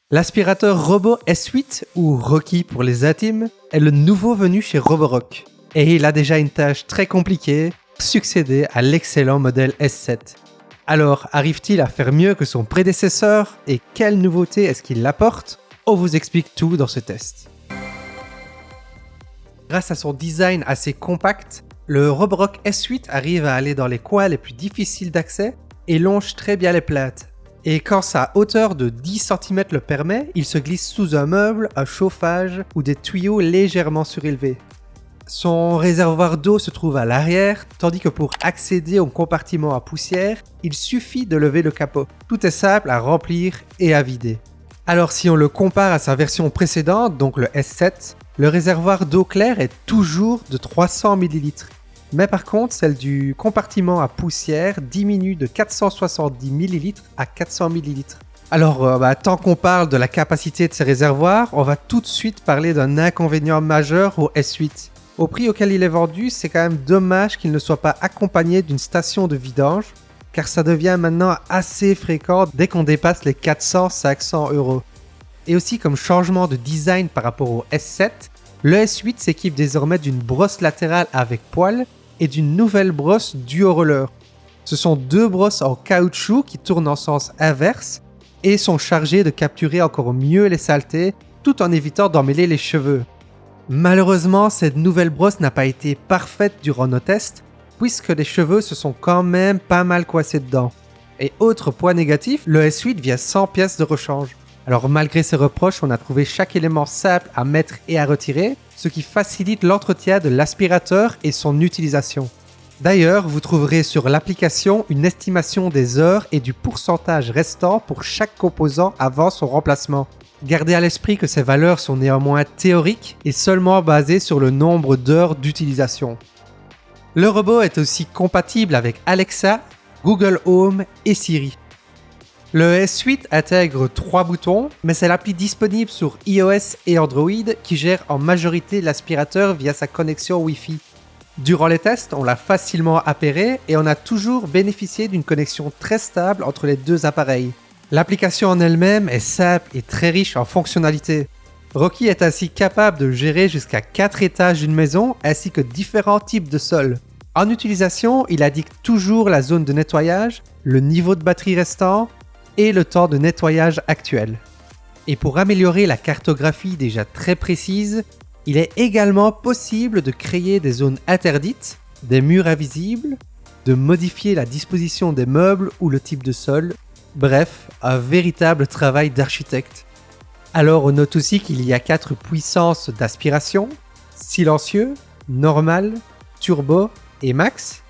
L'aspirateur robot S8, ou Rocky pour les intimes, est le nouveau venu chez Roborock. Et il a déjà une tâche très compliquée, succéder à l'excellent modèle S7. Alors, arrive-t-il à faire mieux que son prédécesseur et quelle nouveauté est-ce qu'il apporte? On vous explique tout dans ce test. Grâce à son design assez compact, le Roborock S8 arrive à aller dans les coins les plus difficiles d'accès et longe très bien les plates. Et quand sa hauteur de 10 cm le permet, il se glisse sous un meuble, un chauffage ou des tuyaux légèrement surélevés. Son réservoir d'eau se trouve à l'arrière, tandis que pour accéder au compartiment à poussière, il suffit de lever le capot. Tout est simple à remplir et à vider. Alors si on le compare à sa version précédente, donc le S7, le réservoir d'eau claire est toujours de 300 ml. Mais par contre, celle du compartiment à poussière diminue de 470 ml à 400 ml. Alors, tant qu'on parle de la capacité de ces réservoirs, on va tout de suite parler d'un inconvénient majeur au S8. Au prix auquel il est vendu, c'est quand même dommage qu'il ne soit pas accompagné d'une station de vidange, car ça devient maintenant assez fréquent dès qu'on dépasse les 400-500 €. Et aussi comme changement de design par rapport au S7, le S8 s'équipe désormais d'une brosse latérale avec poil et d'une nouvelle brosse duo roller. Ce sont deux brosses en caoutchouc qui tournent en sens inverse et sont chargées de capturer encore mieux les saletés tout en évitant d'emmêler les cheveux. Malheureusement, cette nouvelle brosse n'a pas été parfaite durant nos tests, puisque les cheveux se sont quand même pas mal coincés dedans. Et autre point négatif, le S8 vient sans pièces de rechange. Alors malgré ces reproches, on a trouvé chaque élément simple à mettre et à retirer, ce qui facilite l'entretien de l'aspirateur et son utilisation. D'ailleurs, vous trouverez sur l'application une estimation des heures et du pourcentage restant pour chaque composant avant son remplacement. Gardez à l'esprit que ces valeurs sont néanmoins théoriques et seulement basées sur le nombre d'heures d'utilisation. Le robot est aussi compatible avec Alexa, Google Home et Siri. Le S8 intègre 3 boutons, mais c'est l'appli disponible sur iOS et Android qui gère en majorité l'aspirateur via sa connexion Wi-Fi. Durant les tests, on l'a facilement appairé et on a toujours bénéficié d'une connexion très stable entre les deux appareils. L'application en elle-même est simple et très riche en fonctionnalités. Rocky est ainsi capable de gérer jusqu'à 4 étages d'une maison ainsi que différents types de sols. En utilisation, il indique toujours la zone de nettoyage, le niveau de batterie restant et le temps de nettoyage actuel. Et pour améliorer la cartographie déjà très précise, il est également possible de créer des zones interdites, des murs invisibles, de modifier la disposition des meubles ou le type de sol. Bref, un véritable travail d'architecte. Alors on note aussi qu'il y a 4 puissances d'aspiration, silencieux, normal, turbo et max,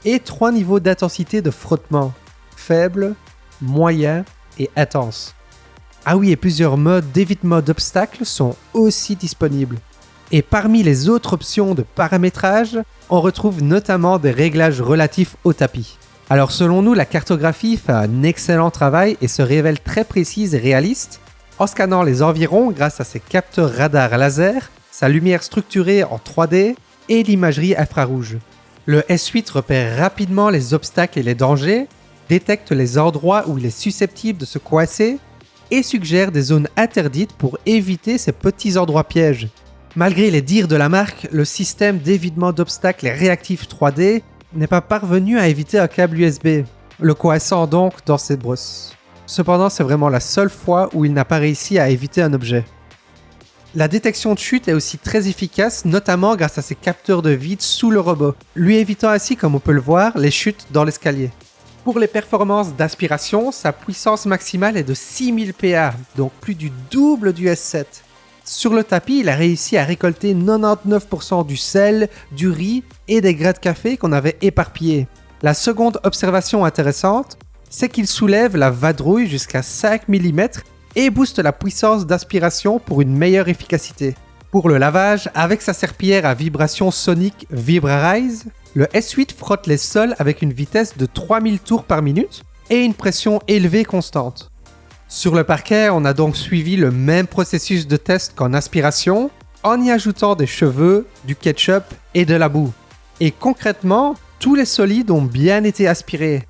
et 3 niveaux d'intensité de frottement, faible, moyen et intense. Ah oui, et plusieurs modes d'évitement d'obstacles sont aussi disponibles. Et parmi les autres options de paramétrage, on retrouve notamment des réglages relatifs au tapis. Alors selon nous, la cartographie fait un excellent travail et se révèle très précise et réaliste en scannant les environs grâce à ses capteurs radar laser, sa lumière structurée en 3D et l'imagerie infrarouge. Le S8 repère rapidement les obstacles et les dangers, détecte les endroits où il est susceptible de se coincer et suggère des zones interdites pour éviter ces petits endroits pièges. Malgré les dires de la marque, le système d'évitement d'obstacles réactif 3D n'est pas parvenu à éviter un câble USB, le coinçant donc dans cette brosse. Cependant, c'est vraiment la seule fois où il n'a pas réussi à éviter un objet. La détection de chute est aussi très efficace, notamment grâce à ses capteurs de vide sous le robot, lui évitant ainsi, comme on peut le voir, les chutes dans l'escalier. Pour les performances d'aspiration, sa puissance maximale est de 6000 PA, donc plus du double du S7. Sur le tapis, il a réussi à récolter 99% du sel, du riz et des grains de café qu'on avait éparpillés. La seconde observation intéressante, c'est qu'il soulève la vadrouille jusqu'à 5 mm et booste la puissance d'aspiration pour une meilleure efficacité. Pour le lavage, avec sa serpillière à vibration sonique Vibrarize, le S8 frotte les sols avec une vitesse de 3000 tours par minute et une pression élevée constante. Sur le parquet, on a donc suivi le même processus de test qu'en aspiration, en y ajoutant des cheveux, du ketchup et de la boue. Et concrètement, tous les solides ont bien été aspirés.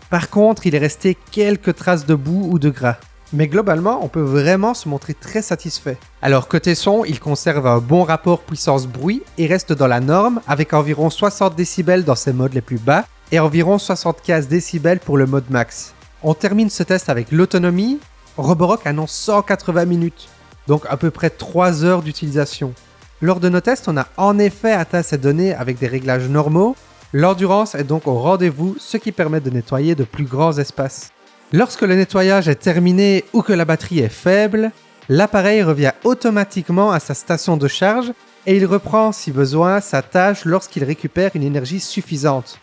Par contre, il est resté quelques traces de boue ou de gras. Mais globalement, on peut vraiment se montrer très satisfait. Alors côté son, il conserve un bon rapport puissance-bruit et reste dans la norme avec environ 60 décibels dans ses modes les plus bas et environ 75 décibels pour le mode max. On termine ce test avec l'autonomie. Roborock annonce 180 minutes, donc à peu près 3 heures d'utilisation. Lors de nos tests, on a en effet atteint ces données avec des réglages normaux. L'endurance est donc au rendez-vous, ce qui permet de nettoyer de plus grands espaces. Lorsque le nettoyage est terminé ou que la batterie est faible, l'appareil revient automatiquement à sa station de charge et il reprend, si besoin, sa tâche lorsqu'il récupère une énergie suffisante.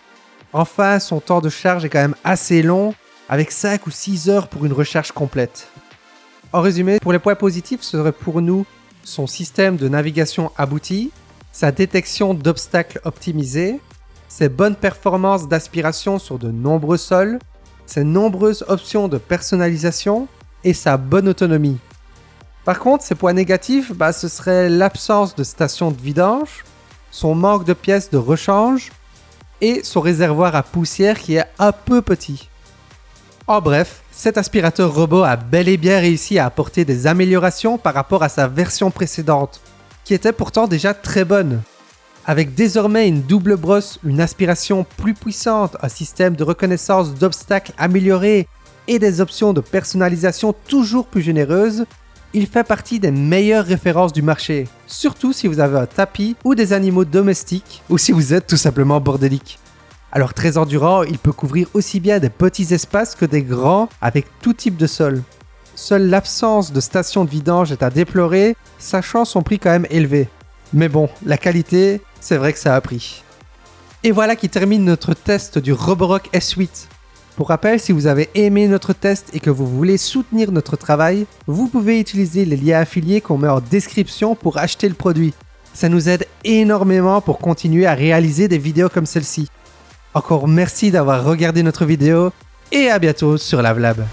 Enfin, son temps de charge est quand même assez long, avec 5 ou 6 heures pour une recharge complète. En résumé, pour les points positifs, ce serait pour nous son système de navigation abouti, sa détection d'obstacles optimisée, ses bonnes performances d'aspiration sur de nombreux sols, ses nombreuses options de personnalisation et sa bonne autonomie. Par contre, ses points négatifs, ce serait l'absence de station de vidange, son manque de pièces de rechange et son réservoir à poussière qui est un peu petit. En bref, cet aspirateur robot a bel et bien réussi à apporter des améliorations par rapport à sa version précédente, qui était pourtant déjà très bonne. Avec désormais une double brosse, une aspiration plus puissante, un système de reconnaissance d'obstacles amélioré et des options de personnalisation toujours plus généreuses, il fait partie des meilleures références du marché, surtout si vous avez un tapis ou des animaux domestiques ou si vous êtes tout simplement bordélique. Alors très endurant, il peut couvrir aussi bien des petits espaces que des grands avec tout type de sol. Seule l'absence de station de vidange est à déplorer, sachant son prix quand même élevé. Mais bon, la qualité, c'est vrai que ça a pris. Et voilà qui termine notre test du Roborock S8. Pour rappel, si vous avez aimé notre test et que vous voulez soutenir notre travail, vous pouvez utiliser les liens affiliés qu'on met en description pour acheter le produit. Ça nous aide énormément pour continuer à réaliser des vidéos comme celle-ci. Encore merci d'avoir regardé notre vidéo et à bientôt sur LaveLab.